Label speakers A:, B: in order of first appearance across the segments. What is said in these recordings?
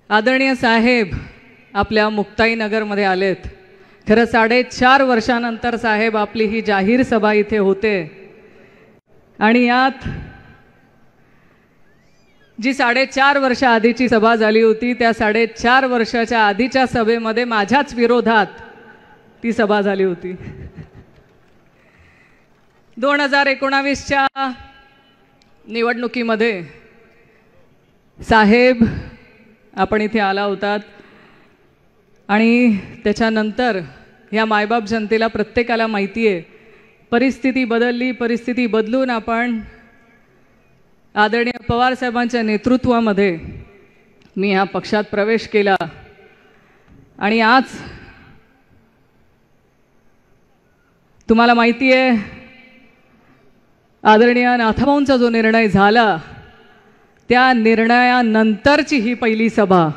A: आदरणीय साहेब आपल्या मुक्ताईनगरमध्ये आलेत। खरं 4.5 वर्षानंतर साहेब आपली ही जाहीर सभा इथे होते आणि यात जी 4.5 वर्ष आधीची सभा झाली होती त्या 4.5 वर्षाच्या आधीच्या सभेमध्ये माझ्याच विरोधात ती सभा झाली होती। 2019च्या निवडणुकीमध्ये साहेब आपण इथे आला होतात आणि त्याच्यानंतर या मायबाप जनतेला प्रत्येकाला माहिती आहे परिस्थिती बदलली। परिस्थिती बदलून आपण आदरणीय पवार साहेबांच्या नेतृत्वामध्ये मी ह्या पक्षात प्रवेश केला आणि आज तुम्हाला माहिती आहे आदरणीय नाथभाऊंचा जो निर्णय झाला त्या निर्णयानंतरची ही पहिली सभा।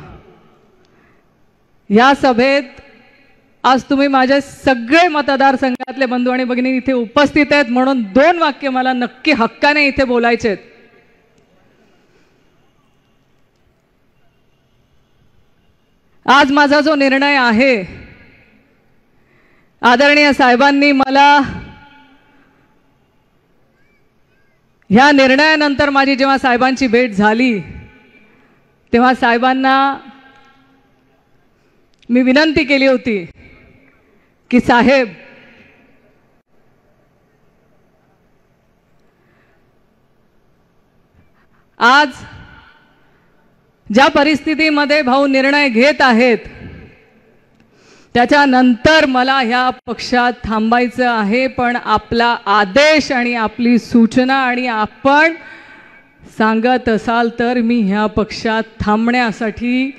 A: या सभेत आज तुम्ही माझे सगळे मतदारसंघातले बंधू आणि भगिनी इथे उपस्थित आहेत म्हणून 2 वाक्य मला नक्की हक्काने इथे बोलायचे आहेत। आज माझा जो निर्णय आहे आदरणीय साहेबांनी मला ह्या निर्णयानंतर माझी जेव्हा साहेबांची भेट झाली तेव्हा साहेबांना मी विनंती केली होती की साहेब आज ज्या परिस्थितीमध्ये भाऊ निर्णय घेत आहेत त्याच्यानंतर मला ह्या पक्षात थांबायचं आहे, पण आपला आदेश आणि आपली सूचना आणि आपण सांगत असाल तर मी ह्या पक्षात थांबण्यासाठी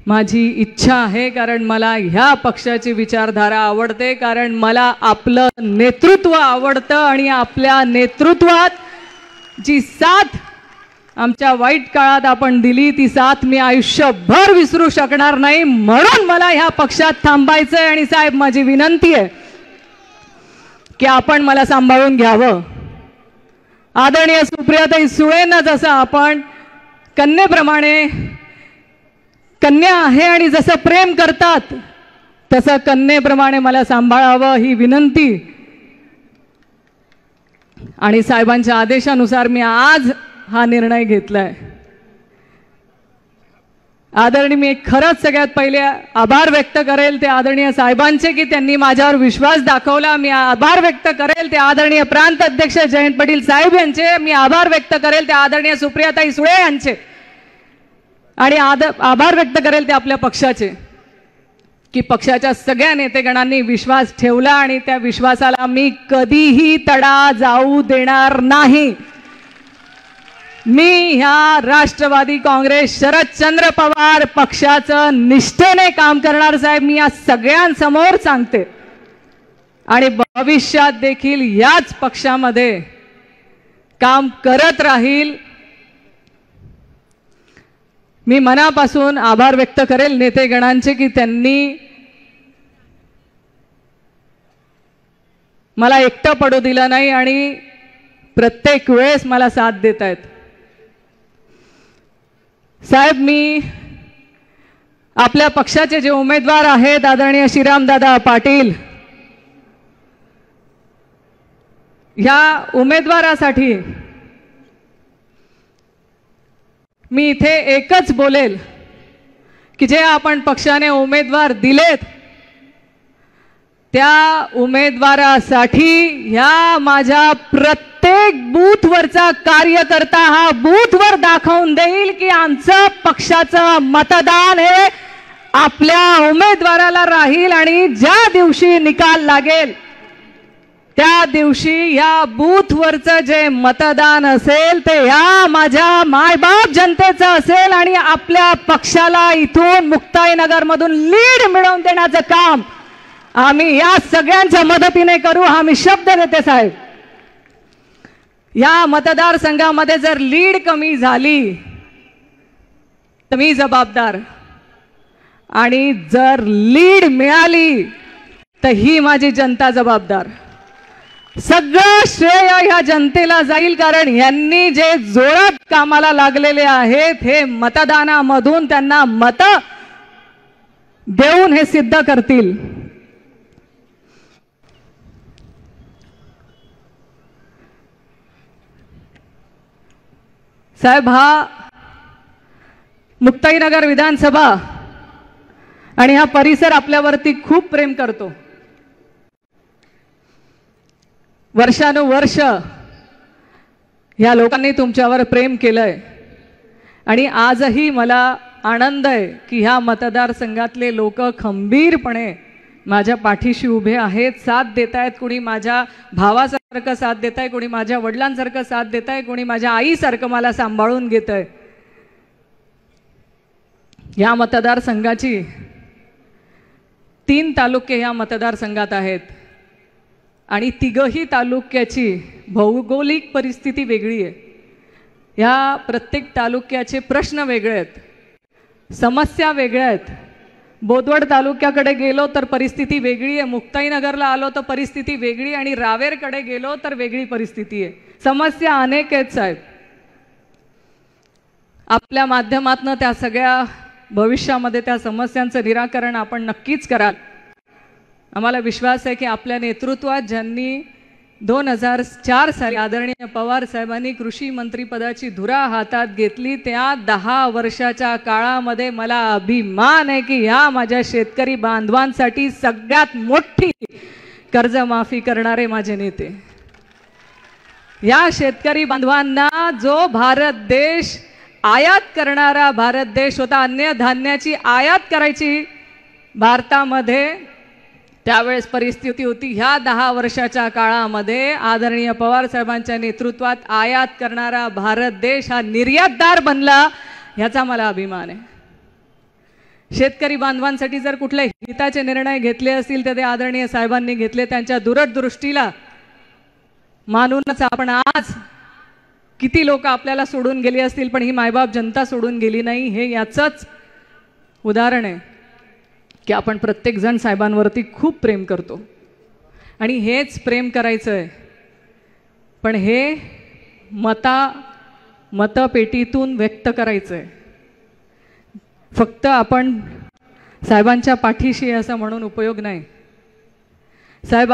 A: माझी इच्छा आहे। कारण मला ह्या पक्षाची विचारधारा आवडते, कारण मला आपलं नेतृत्व आवडतं आणि आपल्या नेतृत्वात जी साथ आमच्या वाईट काळात आपण दिली ती साथ मी आयुष्यभर विसरू शकणार नाही। म्हणून मला ह्या पक्षात थांबायचं आहे आणि साहेब माझी विनंती आहे की आपण मला सांभाळून घ्यावं। आदरणीय सुप्रियाताई सुळेंना जसं आपण कन्येप्रमाणे कन्या आहे आणि जसं प्रेम करतात तसं कन्येप्रमाणे मला सांभाळावं ही विनंती आणि साहेबांच्या आदेशानुसार मी आज हा निर्णय घेतलाय। आदरणीय मी खरंच सगळ्यात पहिले आभार व्यक्त करेल ते आदरणीय साहेबांचे की त्यांनी माझ्यावर विश्वास दाखवला। मी आभार व्यक्त करेल ते आदरणीय प्रांत अध्यक्ष जयंत पाटील साहेब यांचे। मी आभार व्यक्त करेल ते आदरणीय सुप्रियाताई सुळे यांचे आणि आभार व्यक्त करेल ते आपल्या पक्षाचे की पक्षाच्या सगळ्या नेतेगणांनी विश्वास ठेवला आणि त्या विश्वासाला मी कधीही तडा जाऊ देणार नाही। मी ह्या राष्ट्रवादी काँग्रेस शरदचंद्र पवार पक्षाचं निष्ठेने काम करणार साहेब, मी या सगळ्यांसमोर सांगते आणि भविष्यात देखील याच पक्षामध्ये काम करत राहील। मी मनापासून आभार व्यक्त करेल नेतेगणांचे की त्यांनी मला एकटं पडू दिलं नाही आणि प्रत्येक वेळेस मला साथ देत आहेत। साहेब मी आपल्या पक्षाचे जे उमेदवार आहेत आदरणीय श्रीरामदादा पाटील ह्या उमेदवारासाठी मी इथे एकच बोलेल की जे आपण पक्षाने उमेदवार दिलेत त्या उमेदवारासाठी ह्या माझ्या प्रत्येक बूथवरचा कार्यकर्ता हा बूथवर दाखवून देईल की आमचं पक्षाचं मतदान हे आपल्या उमेदवाराला राहील आणि ज्या दिवशी निकाल लागेल त्या दिवशी या बूथवरचं जे मतदान असेल ते या माझ्या मायबाप जनतेचं असेल आणि आपल्या पक्षाला इथून मुक्ताईनगरमधून लीड मिळवून देण्याचं काम आम्ही या सगळ्यांच्या मदतीने करू हा मी शब्द देते साहेब। या मतदारसंघामध्ये जर लीड कमी झाली तर मी जबाबदार आणि जर लीड मिळाली तर ही माझी जनता जबाबदार। सगळं श्रेय ह्या जनतेला जाईल, कारण यांनी जे जोरात कामाला लागलेले आहेत हे मतदानामधून त्यांना मत देऊन हे सिद्ध करतील. साहेब, हा मुक्ताईनगर विधानसभा आणि हा परिसर आपल्यावरती खूप प्रेम करतो. वर्षानुवर्ष या लोकांनी तुमच्यावर प्रेम केलंय आणि आजही मला आनंद आहे की ह्या मतदारसंघातले लोक खंबीरपणे माझ्या पाठीशी उभे आहेत, साथ देत आहेत. कोणी माझ्या भावासारखं साथ देत आहे, कोणी माझ्या वडिलांसारखं साथ देत आहे, कोणी माझ्या आईसारखं मला सांभाळून घेत आहे. या मतदारसंघाची 3 तालुके ह्या मतदारसंघात आहेत आणि तिघही तालुक्याची भौगोलिक परिस्थिती वेगळी आहे. या प्रत्येक तालुक्याचे प्रश्न वेगळे आहेत, समस्या वेगळ्या आहेत. बोदवड तालुक्याकडे गेलो तर परिस्थिती वेगळी आहे, मुक्ताईनगरला आलो तर परिस्थिती वेगळी, आणि रावेरकडे गेलो तर वेगळी परिस्थिती आहे. समस्या अनेक आहेत साहेब. आपल्या माध्यमातून त्या सगळ्या भविष्यामध्ये त्या समस्यांचं निराकरण आपण नक्कीच कराल. आम्हाला विश्वास आहे की आपल्या नेतृत्वात ज्यांनी 2004 साली आदरणीय पवार साहेबांनी कृषी मंत्रीपदाची धुरा हातात घेतली, त्या 10 वर्षाच्या काळामध्ये मला अभिमान आहे की ह्या माझ्या शेतकरी बांधवांसाठी सगळ्यात मोठी कर्जमाफी करणारे माझे नेते. या शेतकरी बांधवांना जो भारत देश आयात करणारा भारत देश होता, अन्य धान्याची आयात करायची भारतामध्ये त्यावेळेस परिस्थिती होती, ह्या 10 वर्षाच्या काळामध्ये आदरणीय पवार साहेबांच्या नेतृत्वात आयात करणारा भारत देश हा निर्यातदार बनला, ह्याचा मला अभिमान आहे. शेतकरी बांधवांसाठी जर कुठले हिताचे निर्णय घेतले असतील तर ते आदरणीय साहेबांनी घेतले. त्यांच्या दूरदृष्टीला मानूनच आपण आज किती लोक आपल्याला सोडून गेली असतील, पण ही मायबाप जनता सोडून गेली नाही. हे याचंच उदाहरण आहे की आपण प्रत्येक जण साहेबांवरती खूप प्रेम करतो आणि हेच प्रेम करायचं आहे, पण हे मतपेटीतून व्यक्त करायचं आहे. फक्त आपण साहेबांच्या पाठीशी असं म्हणून उपयोग नाही. साहेब,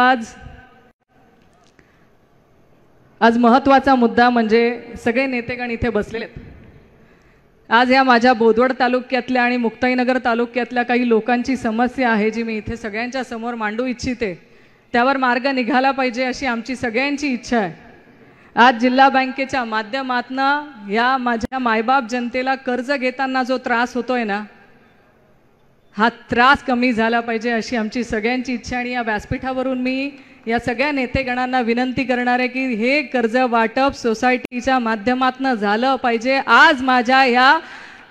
A: आज महत्त्वाचा मुद्दा म्हणजे सगळे नेतेगण इथे बसलेले आहेत. आज या माझ्या बोदवड तालुक्यातल्या आणि मुक्ताईनगर तालुक्यातल्या काही लोकांची समस्या आहे जी मी इथे सगळ्यांच्या समोर मांडू इच्छिते. त्यावर मार्ग निघाला पाहिजे अशी आमची सगळ्यांची इच्छा आहे. आज जिल्हा बँकेच्या माध्यमातून या माझ्या मायबाप जनतेला कर्ज घेताना जो त्रास होतोय ना, हा त्रास कमी झाला पाहिजे अशी आमची सगळ्यांची इच्छा. आणि या व्यासपीठावरून मी या सगळ्या नेतेगणांना विनंती करणार आहे की हे कर्ज वाटप सोसायटीच्या माध्यमातून झालं पाहिजे. आज माझ्या ह्या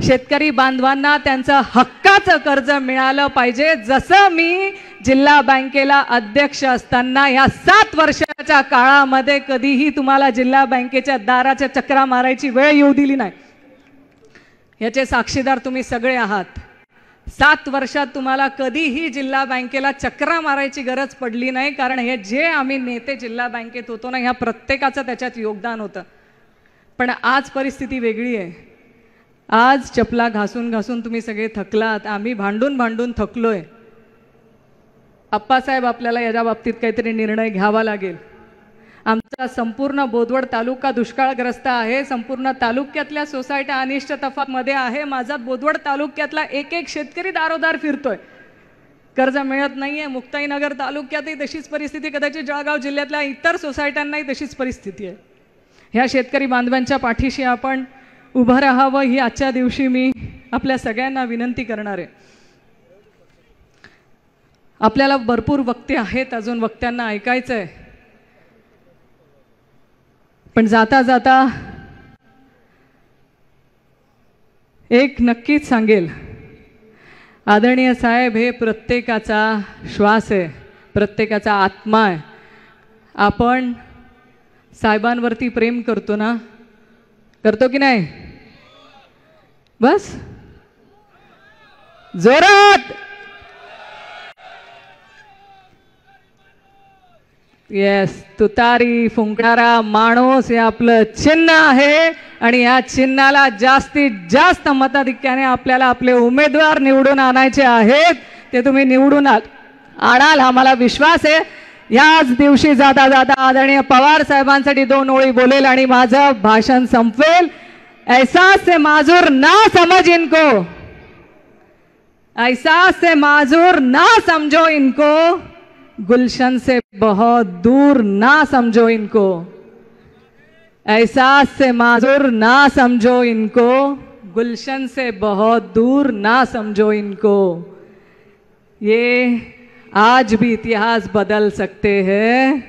A: शेतकरी बांधवांना त्यांचं हक्काचं कर्ज मिळालं पाहिजे. जसं मी जिल्हा बँकेला अध्यक्ष असताना या 7 वर्षाच्या काळामध्ये कधीही तुम्हाला जिल्हा बँकेच्या दाराच्या चक्रा मारायची वेळ येऊ दिली नाही, याचे साक्षीदार तुम्ही सगळे आहात. 7 वर्षात तुम्हाला कधीही जिल्हा बँकेला चक्रा मारायची गरज पडली नाही, कारण हे जे आम्ही नेते जिल्हा बँकेत होतो ना, ह्या प्रत्येकाचं त्याच्यात योगदान होतं. पण आज परिस्थिती वेगळी आहे. आज चपला घासून घासून तुम्ही सगळे थकलात, आम्ही भांडून भांडून थकलोय. अप्पासाहेब, आपल्याला याच्या बाबतीत काहीतरी निर्णय घ्यावा लागेल. आमचा संपूर्ण बोदवड तालुका दुष्काळग्रस्त आहे. संपूर्ण तालुक्यातल्या सोसायट्या अनिष्ट तफातमध्ये आहे. माझा बोदवड तालुक्यातला एक शेतकरी दारोदार फिरतोय, कर्ज मिळत नाहीये. मुक्ताईनगर तालुक्यातही तशीच परिस्थिती, कदाचित जळगाव जिल्ह्यातल्या इतर सोसायट्यांनाही तशीच परिस्थिती आहे. ह्या शेतकरी बांधवांच्या पाठीशी आपण उभं राहावं ही आजच्या दिवशी मी आपल्या सगळ्यांना विनंती करणार आहे. आपल्याला भरपूर वक्ते आहेत, अजून वक्त्यांना ऐकायचं आहे. पण जाता जाता एक नक्कीच सांगेल, आदरणीय साहेब हे प्रत्येकाचा श्वास आहे, प्रत्येकाचा आत्मा आहे. आपण साहेबांवरती प्रेम करतो ना, करतो की नाही? बस जोरात येस, तुतारी फुंकणारा माणूस हे आपलं चिन्ह आहे आणि या चिन्हाला जास्तीत जास्त मताधिक्याने आपल्याला आपले उमेदवार निवडून आणायचे आहेत. ते तुम्ही निवडून आणाल हा मला विश्वास आहे. याच दिवशी जाता जाता आदरणीय पवार साहेबांसाठी 2 ओळी बोलेल आणि माझं भाषण संपवेल. एहसास से माजूर ना समझ इनको, एहसास से माजूर ना समझो इनको, गुलशन से बहुत दूर ना समझो इनको. एहसास से माजूर ना समझो इनको, गुलशन से बहुत दूर ना समझो इनको. ये आज भी इतिहास बदल सकते हैं,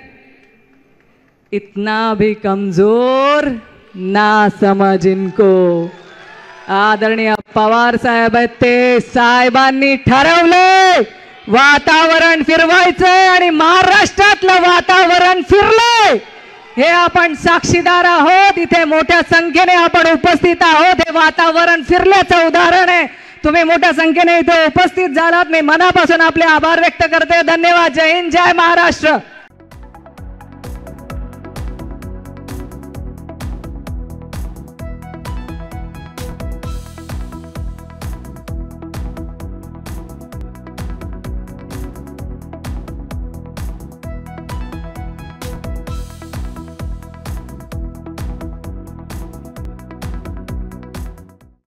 A: इतना भी कमजोर ना समझ इनको. आदरणीय पवार साहेब आहेत ते साहेबांनी ठरवले वातावरण फिरवायचंय आणि महाराष्ट्रातलं वातावरण फिरलंय हे आपण साक्षीदार आहोत. इथे मोठ्या संख्येने आपण उपस्थित आहोत. हे वातावरण फिरल्याचं उदाहरण आहे. तुम्ही मोठ्या संख्येने इथे उपस्थित झालात. मी मनापासून आपले आभार व्यक्त करते. धन्यवाद. जय हिंद, जय महाराष्ट्र.